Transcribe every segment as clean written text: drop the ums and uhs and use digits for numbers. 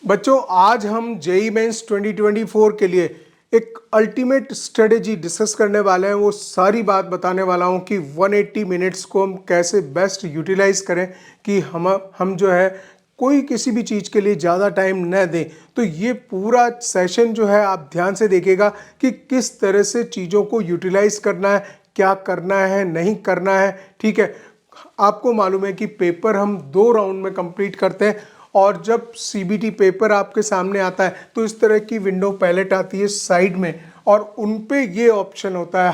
बच्चों आज हम जेईई मेंस 2024 के लिए एक अल्टीमेट स्ट्रेटेजी डिस्कस करने वाले हैं। वो सारी बात बताने वाला हूं कि 180 मिनट्स को हम कैसे बेस्ट यूटिलाइज करें कि हम जो है कोई किसी भी चीज़ के लिए ज़्यादा टाइम न दें। तो ये पूरा सेशन जो है आप ध्यान से देखिएगा कि किस तरह से चीज़ों को यूटिलाइज करना है, क्या करना है, नहीं करना है। ठीक है, आपको मालूम है कि पेपर हम 2 राउंड में कंप्लीट करते हैं और जब सीबीटी पेपर आपके सामने आता है तो इस तरह की विंडो पैलेट आती है साइड में और उन पे ये ऑप्शन होता है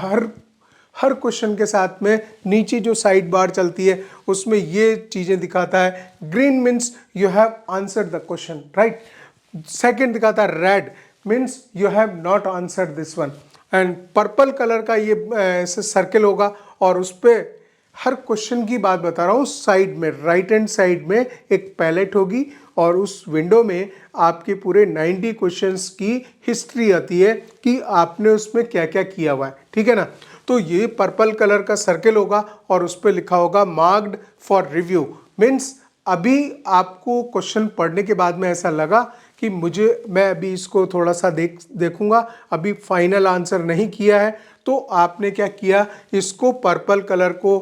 हर क्वेश्चन के साथ में नीचे जो साइड बार चलती है उसमें ये चीज़ें दिखाता है। Green means you have answered the question, right. Second दिखाता है red means you have not answered this one, and purple colour का ये ऐसे सर्कल होगा और उस पर हर क्वेश्चन की बात बता रहा हूँ। साइड में राइट हैंड साइड में एक पैलेट होगी और उस विंडो में आपके पूरे 90 क्वेश्चंस की हिस्ट्री आती है कि आपने उसमें क्या क्या किया हुआ है। ठीक है ना। तो ये पर्पल कलर का सर्कल होगा और उस पर लिखा होगा मार्क्ड फॉर रिव्यू। मीन्स अभी आपको क्वेश्चन पढ़ने के बाद में ऐसा लगा कि मैं अभी इसको थोड़ा सा देखूंगा, अभी फाइनल आंसर नहीं किया है, तो आपने क्या किया, इसको पर्पल कलर को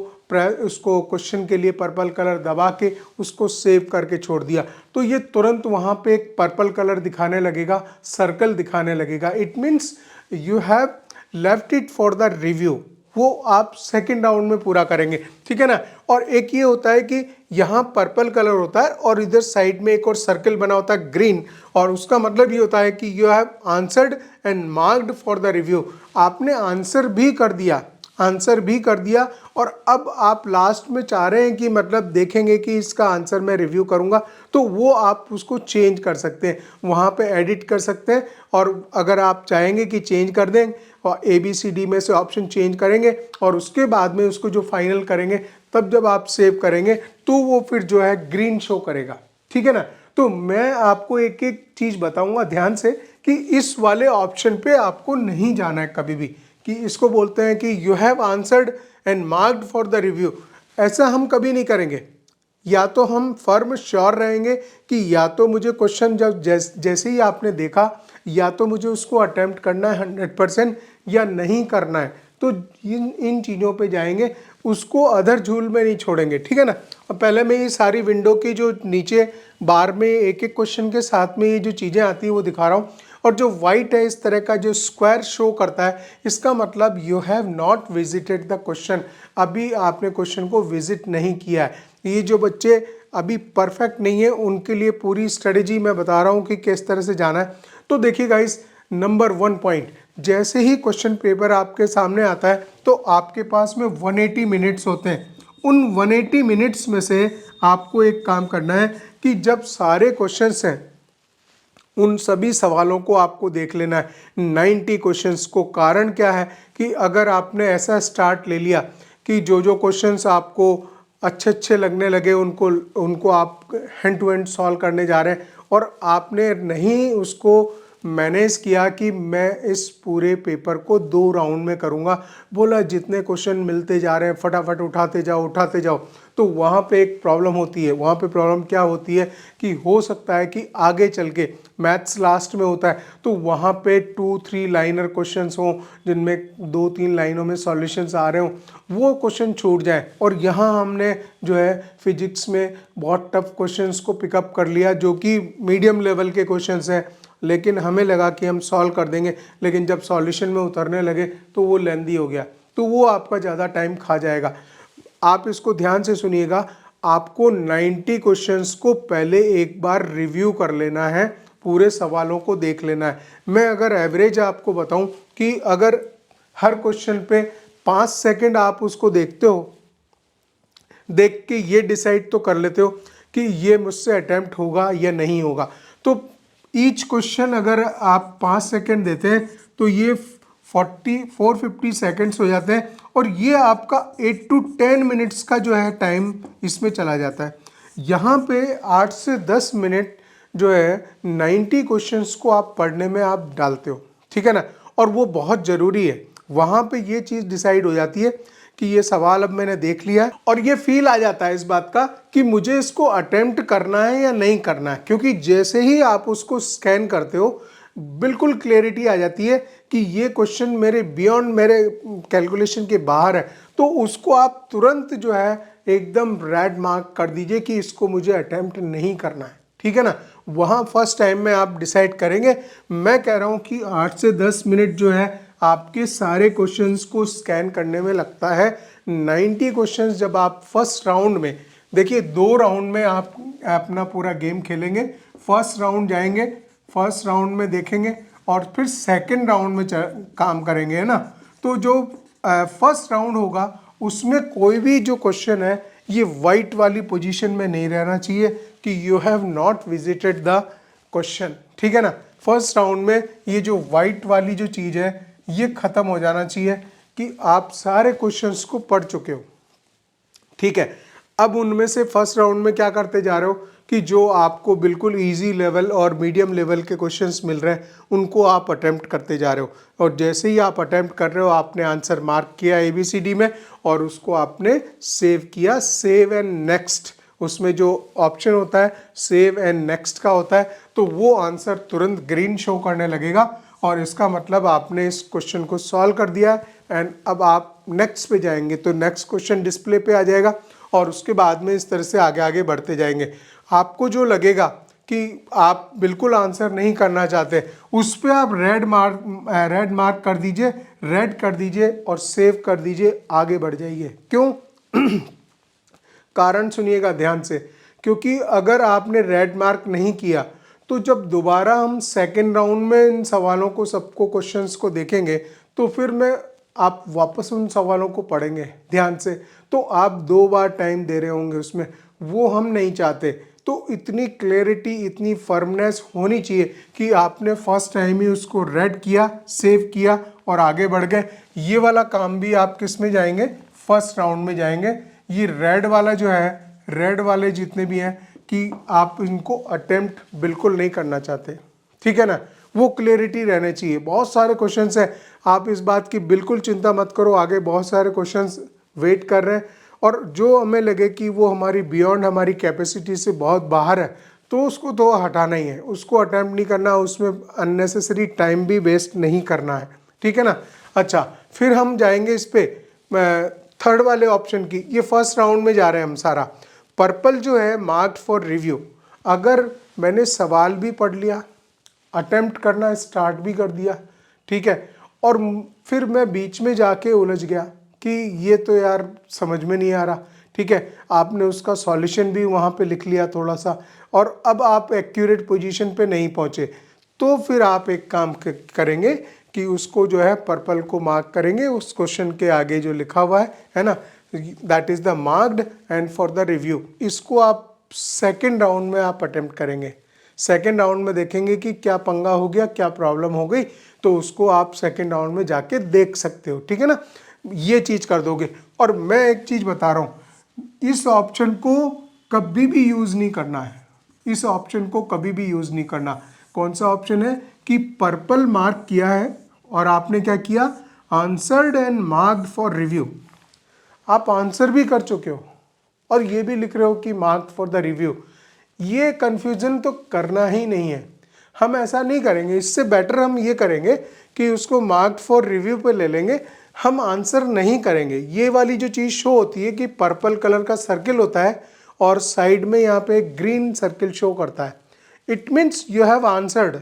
उसको क्वेश्चन के लिए पर्पल कलर दबा के उसको सेव करके छोड़ दिया तो ये तुरंत वहां पे एक पर्पल कलर दिखाने लगेगा, सर्कल दिखाने लगेगा। It means you have left it for the review. वो आप सेकंड राउंड में पूरा करेंगे। ठीक है ना। और एक ये होता है कि यहाँ पर्पल कलर होता है और इधर साइड में एक और सर्कल बना होता है ग्रीन, और उसका मतलब ये होता है कि you have answered and marked for the review. आपने आंसर भी कर दिया और अब आप लास्ट में चाह रहे हैं कि मतलब देखेंगे कि इसका आंसर मैं रिव्यू करूंगा, तो वो आप उसको चेंज कर सकते हैं, वहाँ पे एडिट कर सकते हैं। और अगर आप चाहेंगे कि चेंज कर दें और ABCD में से ऑप्शन चेंज करेंगे और उसके बाद में उसको जो फाइनल करेंगे तब जब आप सेव करेंगे तो वो फिर जो है ग्रीन शो करेगा। ठीक है ना। तो मैं आपको एक एक चीज़ बताऊंगा ध्यान से कि इस वाले ऑप्शन पे आपको नहीं जाना है कभी भी, कि इसको बोलते हैं कि you have answered and marked for the review. ऐसा हम कभी नहीं करेंगे। या तो हम फर्म श्योर रहेंगे कि या तो मुझे क्वेश्चन जब जैसे ही आपने देखा या तो मुझे उसको अटेम्प्ट करना है 100% या नहीं करना है, तो इन चीज़ों पे जाएंगे, उसको अधर झूल में नहीं छोड़ेंगे। ठीक है ना। अब पहले मैं ये सारी विंडो की जो नीचे बार में एक एक क्वेश्चन के साथ में ये जो चीज़ें आती है वो दिखा रहा हूँ, और जो वाइट है इस तरह का जो स्क्वायर शो करता है इसका मतलब you have not visited the question. अभी आपने क्वेश्चन को विजिट नहीं किया है। ये जो बच्चे अभी परफेक्ट नहीं है उनके लिए पूरी स्ट्रेटेजी मैं बता रहा हूँ कि किस तरह से जाना है। तो देखिए गाइस, नंबर 1 पॉइंट, जैसे ही क्वेश्चन पेपर आपके सामने आता है तो आपके पास में 180 मिनट्स होते हैं। उन 180 मिनट्स में से आपको एक काम करना है कि जब सारे क्वेश्चंस हैं उन सभी सवालों को आपको देख लेना है, 90 क्वेश्चंस को। कारण क्या है कि अगर आपने ऐसा स्टार्ट ले लिया कि जो जो क्वेश्चंस आपको अच्छे लगने लगे उनको आप हैंड टू हैंड सॉल्व करने जा रहे हैं और आपने नहीं उसको मैनेज किया कि मैं इस पूरे पेपर को 2 राउंड में करूंगा, बोला जितने क्वेश्चन मिलते जा रहे हैं फटाफट उठाते जाओ, तो वहाँ पे एक प्रॉब्लम होती है। वहाँ पे प्रॉब्लम क्या होती है कि हो सकता है कि आगे चल के मैथ्स लास्ट में होता है तो वहाँ पे 2-3 लाइनर क्वेश्चंस हों जिनमें 2-3 लाइनों में सॉल्यूशंस आ रहे हों, वो क्वेश्चन छूट जाए। और यहाँ हमने जो है फिजिक्स में बहुत टफ क्वेश्चंस को पिकअप कर लिया जो कि मीडियम लेवल के क्वेश्चंस हैं, लेकिन हमें लगा कि हम सॉल्व कर देंगे, लेकिन जब सॉल्यूशन में उतरने लगे तो वो लेंदी हो गया, तो वो आपका ज़्यादा टाइम खा जाएगा। आप इसको ध्यान से सुनिएगा, आपको 90 क्वेश्चंस को पहले एक बार रिव्यू कर लेना है, पूरे सवालों को देख लेना है। मैं अगर एवरेज आपको बताऊं कि अगर हर क्वेश्चन पे 5 सेकंड आप उसको देखते हो, देख के ये डिसाइड तो कर लेते हो कि ये मुझसे अटेम्प्ट होगा या नहीं होगा, तो ईच क्वेश्चन अगर आप 5 सेकंड देते हैं तो ये 450 सेकंड्स हो जाते हैं और ये आपका 8 to 10 मिनट्स का जो है टाइम इसमें चला जाता है। यहाँ पे 8 से 10 मिनट जो है 90 क्वेश्चंस को आप पढ़ने में आप डालते हो। ठीक है ना। और वो बहुत ज़रूरी है। वहाँ पे ये चीज़ डिसाइड हो जाती है कि ये सवाल अब मैंने देख लिया है और ये फील आ जाता है इस बात का कि मुझे इसको अटेम्प्ट करना है या नहीं करना है, क्योंकि जैसे ही आप उसको स्कैन करते हो बिल्कुल क्लैरिटी आ जाती है कि ये क्वेश्चन मेरे बियॉन्ड मेरे कैलकुलेशन के बाहर है, तो उसको आप तुरंत जो है एकदम रेड मार्क कर दीजिए कि इसको मुझे अटेम्प्ट नहीं करना है, ठीक है ना। वहाँ फर्स्ट टाइम में आप डिसाइड करेंगे। मैं कह रहा हूँ कि 8 से 10 मिनट जो है आपके सारे क्वेश्चंस को स्कैन करने में लगता है। 90 क्वेश्चंस जब आप फर्स्ट राउंड में, देखिए 2 राउंड में आप अपना पूरा गेम खेलेंगे। फर्स्ट राउंड जाएंगे, फर्स्ट राउंड में देखेंगे और फिर सेकंड राउंड में काम करेंगे, है ना। तो जो फर्स्ट राउंड होगा उसमें कोई भी जो क्वेश्चन है ये वाइट वाली पोजीशन में नहीं रहना चाहिए कि you have not visited the question, ठीक है ना। फर्स्ट राउंड में ये जो वाइट वाली जो चीज़ है ये ख़त्म हो जाना चाहिए कि आप सारे क्वेश्चंस को पढ़ चुके हो, ठीक है। अब उनमें से फर्स्ट राउंड में क्या करते जा रहे हो कि जो आपको बिल्कुल इजी लेवल और मीडियम लेवल के क्वेश्चंस मिल रहे हैं उनको आप अटेम्प्ट करते जा रहे हो, और जैसे ही आप अटेम्प्ट कर रहे हो आपने आंसर मार्क किया ABCD में और उसको आपने सेव किया, सेव एंड नेक्स्ट, उसमें जो ऑप्शन होता है सेव एंड नेक्स्ट का होता है, तो वो आंसर तुरंत ग्रीन शो करने लगेगा और इसका मतलब आपने इस क्वेश्चन को सॉल्व कर दिया है। एंड अब आप नेक्स्ट पे जाएंगे तो नेक्स्ट क्वेश्चन डिस्प्ले पे आ जाएगा और उसके बाद में इस तरह से आगे आगे बढ़ते जाएंगे। आपको जो लगेगा कि आप बिल्कुल आंसर नहीं करना चाहते उस पर आप रेड मार्क कर दीजिए, रेड कर दीजिए और सेव कर दीजिए, आगे बढ़ जाइए। क्यों? कारण सुनिएगा ध्यान से, क्योंकि अगर आपने रेड मार्क नहीं किया तो जब दोबारा हम सेकेंड राउंड में इन सवालों को सबको क्वेश्चंस को देखेंगे तो फिर मैं आप वापस उन सवालों को पढ़ेंगे ध्यान से, तो आप 2 बार टाइम दे रहे होंगे उसमें, वो हम नहीं चाहते। तो इतनी क्लैरिटी, इतनी फर्मनेस होनी चाहिए कि आपने फर्स्ट टाइम ही उसको रेड किया, सेव किया और आगे बढ़ गए। ये वाला काम भी आप किस में जाएंगे? फर्स्ट राउंड में जाएंगे। ये रेड वाला जो है, रेड वाले जितने भी हैं कि आप इनको अटेम्प्ट बिल्कुल नहीं करना चाहते, ठीक है ना, वो क्लैरिटी रहने चाहिए। बहुत सारे क्वेश्चंस हैं, आप इस बात की बिल्कुल चिंता मत करो, आगे बहुत सारे क्वेश्चंस वेट कर रहे हैं और जो हमें लगे कि वो हमारी बियॉन्ड हमारी कैपेसिटी से बहुत बाहर है तो उसको तो हटाना ही है, उसको अटेम्प्ट नहीं करना, उसमें अननेसेसरी टाइम भी वेस्ट नहीं करना है, ठीक है ना। अच्छा, फिर हम जाएंगे इस पे थर्ड वाले ऑप्शन की। ये फर्स्ट राउंड में जा रहे हैं हम सारा। पर्पल जो है मार्क्ड फॉर रिव्यू, अगर मैंने सवाल भी पढ़ लिया, अटेम्प्ट करना स्टार्ट भी कर दिया, ठीक है, और फिर मैं बीच में जाके उलझ गया कि ये तो यार समझ में नहीं आ रहा, ठीक है, आपने उसका सॉल्यूशन भी वहाँ पे लिख लिया थोड़ा सा और अब आप एक्यूरेट पोजीशन पे नहीं पहुँचे, तो फिर आप एक काम करेंगे कि उसको जो है पर्पल को मार्क करेंगे उस क्वेश्चन के आगे जो लिखा हुआ है ना, that is the marked and for the review. इसको आप सेकेंड राउंड में आप अटेम्प्ट करेंगे। सेकेंड राउंड में देखेंगे कि क्या पंगा हो गया, क्या प्रॉब्लम हो गई, तो उसको आप सेकेंड राउंड में जाके देख सकते हो, ठीक है ना। ये चीज़ कर दोगे। और मैं एक चीज़ बता रहा हूँ, इस ऑप्शन को कभी भी यूज़ नहीं करना है, इस ऑप्शन को कभी भी यूज़ नहीं करना। कौन सा ऑप्शन है कि पर्पल मार्क किया है और आपने क्या किया, answered and marked for review, आप आंसर भी कर चुके हो और ये भी लिख रहे हो कि मार्क्ड फॉर द रिव्यू। ये कन्फ्यूज़न तो करना ही नहीं है, हम ऐसा नहीं करेंगे। इससे बेटर हम ये करेंगे कि उसको मार्क्ड फॉर रिव्यू पे ले लेंगे, हम आंसर नहीं करेंगे। ये वाली जो चीज़ शो होती है कि पर्पल कलर का सर्किल होता है और साइड में यहाँ पे ग्रीन सर्किल शो करता है, it means you have answered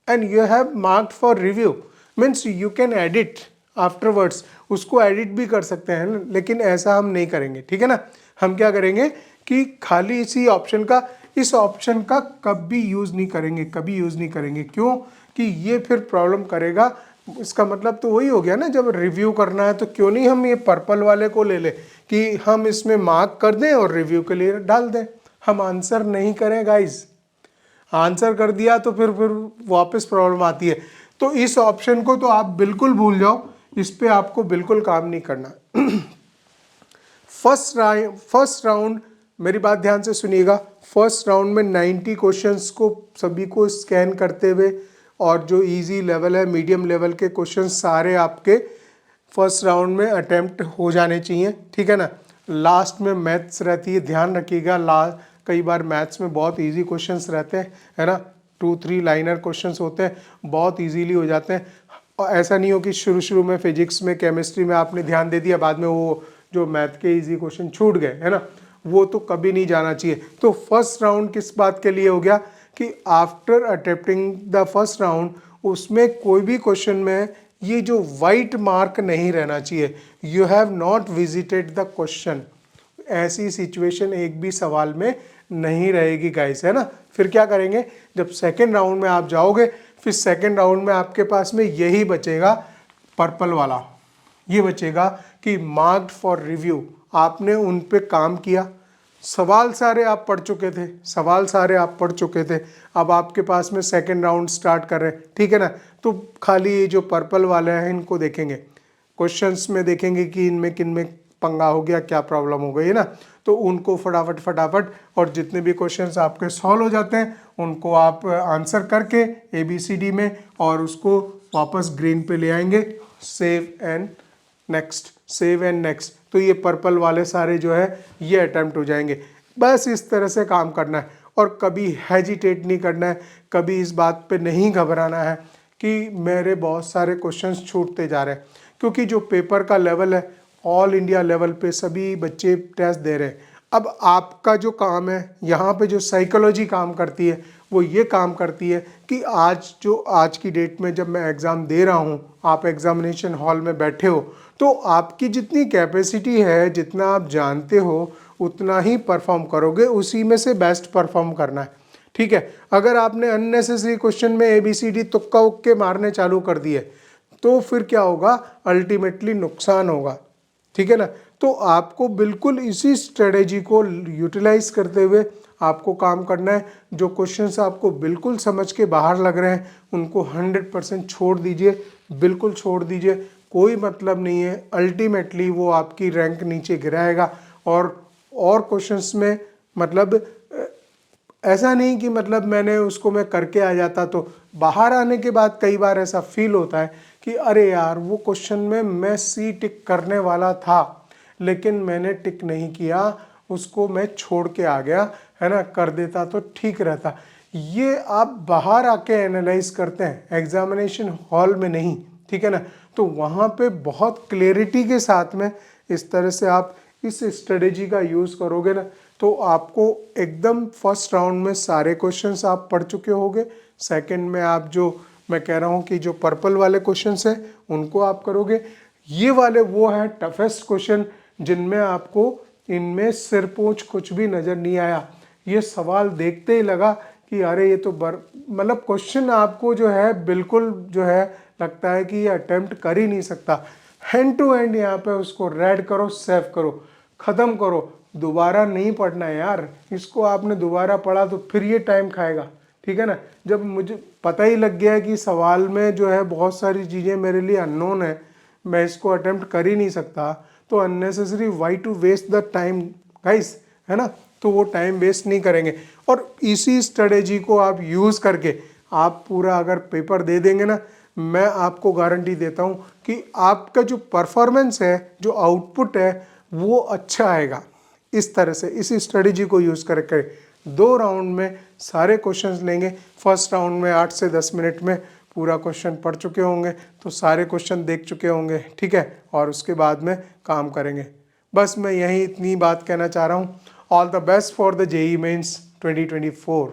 and you have marked for review, means you can edit afterwards, उसको एडिट भी कर सकते हैं, लेकिन ऐसा हम नहीं करेंगे, ठीक है ना। हम क्या करेंगे कि खाली इसी ऑप्शन का, इस ऑप्शन का कभी यूज़ नहीं करेंगे, कभी यूज़ नहीं करेंगे। क्यों? कि ये फिर प्रॉब्लम करेगा। इसका मतलब तो वही हो गया ना, जब रिव्यू करना है तो क्यों नहीं हम ये पर्पल वाले को ले ले कि हम इसमें मार्क कर दें और रिव्यू के लिए डाल दें, हम आंसर नहीं करें गाइज। आंसर कर दिया तो फिर वापस प्रॉब्लम आती है। तो इस ऑप्शन को तो आप बिल्कुल भूल जाओ, इस पे आपको बिल्कुल काम नहीं करना। फर्स्ट राउंड, मेरी बात ध्यान से सुनिएगा, फर्स्ट राउंड में 90 क्वेश्चंस को सभी को स्कैन करते हुए और जो इजी लेवल है, मीडियम लेवल के क्वेश्चंस सारे आपके फर्स्ट राउंड में अटेम्प्ट हो जाने चाहिए, ठीक है ना। लास्ट में मैथ्स रहती है, ध्यान रखिएगा। कई बार मैथ्स में बहुत इजी क्वेश्चंस रहते हैं, है ना, 2-3 लाइनर क्वेश्चंस होते हैं, बहुत इजीली हो जाते हैं। और ऐसा नहीं हो कि शुरू में फिजिक्स में, केमिस्ट्री में आपने ध्यान दे दिया, बाद में वो जो मैथ के इजी क्वेश्चन छूट गए, है ना, वो तो कभी नहीं जाना चाहिए। तो फर्स्ट राउंड किस बात के लिए हो गया कि after attempting the first round, उसमें कोई भी क्वेश्चन में ये जो वाइट मार्क नहीं रहना चाहिए, you have not visited the question, ऐसी सिचुएशन एक भी सवाल में नहीं रहेगी गाइस, है ना। फिर क्या करेंगे, जब सेकेंड राउंड में आप जाओगे, फिर सेकेंड राउंड में आपके पास में यही बचेगा पर्पल वाला, ये बचेगा कि मार्क्ड फॉर रिव्यू। आपने उन पे काम किया, सवाल सारे आप पढ़ चुके थे, अब आपके पास में सेकेंड राउंड स्टार्ट कर रहे हैं, ठीक है ना। तो खाली ये जो पर्पल वाले हैं इनको देखेंगे, क्वेश्चंस में देखेंगे कि इनमें किन में पंगा हो गया, क्या प्रॉब्लम हो गई, है ना। तो उनको फटाफट और जितने भी क्वेश्चंस आपके सॉल्व हो जाते हैं उनको आप आंसर करके ABCD में, और उसको वापस ग्रीन पे ले आएंगे, सेव एंड नेक्स्ट। तो ये पर्पल वाले सारे जो है ये अटेम्प्ट हो जाएंगे। बस इस तरह से काम करना है, और कभी हेजिटेट नहीं करना है, कभी इस बात पे नहीं घबराना है कि मेरे बहुत सारे क्वेश्चंस छूटते जा रहे हैं, क्योंकि जो पेपर का लेवल है ऑल इंडिया लेवल पे सभी बच्चे टेस्ट दे रहे हैं। अब आपका जो काम है, यहाँ पे जो साइकोलॉजी काम करती है वो ये काम करती है कि आज की डेट में जब मैं एग्ज़ाम दे रहा हूँ, आप एग्जामिनेशन हॉल में बैठे हो, तो आपकी जितनी कैपेसिटी है, जितना आप जानते हो उतना ही परफॉर्म करोगे, उसी में से बेस्ट परफॉर्म करना है, ठीक है। अगर आपने अननेसेसरी क्वेश्चन में ABCD तुक्का उक्के मारने चालू कर दिए तो फिर क्या होगा, अल्टीमेटली नुकसान होगा, ठीक है ना। तो आपको बिल्कुल इसी स्ट्रेटेजी को यूटिलाइज करते हुए आपको काम करना है। जो क्वेश्चंस आपको बिल्कुल समझ के बाहर लग रहे हैं उनको 100% छोड़ दीजिए, बिल्कुल छोड़ दीजिए, कोई मतलब नहीं है, अल्टीमेटली वो आपकी रैंक नीचे गिराएगा। और क्वेश्चंस में मतलब ऐसा नहीं कि मतलब मैं करके आ जाता, तो बाहर आने के बाद कई बार ऐसा फील होता है कि अरे यार वो क्वेश्चन में मैं C टिक करने वाला था लेकिन मैंने टिक नहीं किया, उसको मैं छोड़ के आ गया, है ना, कर देता तो ठीक रहता। ये आप बाहर आके एनालाइज करते हैं, एग्जामिनेशन हॉल में नहीं, ठीक है ना। तो वहाँ पे बहुत क्लैरिटी के साथ में इस तरह से आप इस स्ट्रेटेजी का यूज़ करोगे ना, तो आपको एकदम फर्स्ट राउंड में सारे क्वेश्चंस आप पढ़ चुके होंगे। सेकंड में आप जो मैं कह रहा हूँ कि जो पर्पल वाले क्वेश्चंस हैं उनको आप करोगे। ये वाले वो हैं टफेस्ट क्वेश्चन जिनमें आपको इनमें सिर पोंछ कुछ भी नज़र नहीं आया। ये सवाल देखते ही लगा कि अरे ये तो मतलब क्वेश्चन आपको जो है बिल्कुल जो है लगता है कि ये अटेम्प्ट कर ही नहीं सकता। हैंड टू हैंड यहाँ पे उसको रेड करो, सेव करो, ख़त्म करो, दोबारा नहीं पढ़ना है यार। इसको आपने दोबारा पढ़ा तो फिर ये टाइम खाएगा, ठीक है ना। जब मुझे पता ही लग गया कि सवाल में जो है बहुत सारी चीज़ें मेरे लिए अननोन है, मैं इसको अटेम्प्ट कर ही नहीं सकता, तो unnecessary why to waste the time guys, है ना। तो वो टाइम वेस्ट नहीं करेंगे, और इसी स्ट्रेटेजी को आप यूज़ करके आप पूरा अगर पेपर दे देंगे ना, मैं आपको गारंटी देता हूँ कि आपका जो परफॉर्मेंस है, जो आउटपुट है, वो अच्छा आएगा। इस तरह से इस स्ट्रेटेजी को यूज़ करके 2 राउंड में सारे क्वेश्चंस लेंगे। फर्स्ट राउंड में 8 से 10 मिनट में पूरा क्वेश्चन पढ़ चुके होंगे, तो सारे क्वेश्चन देख चुके होंगे, ठीक है, और उसके बाद में काम करेंगे। बस मैं यही इतनी बात कहना चाह रहा हूँ। All the best for the JEE mains 2024।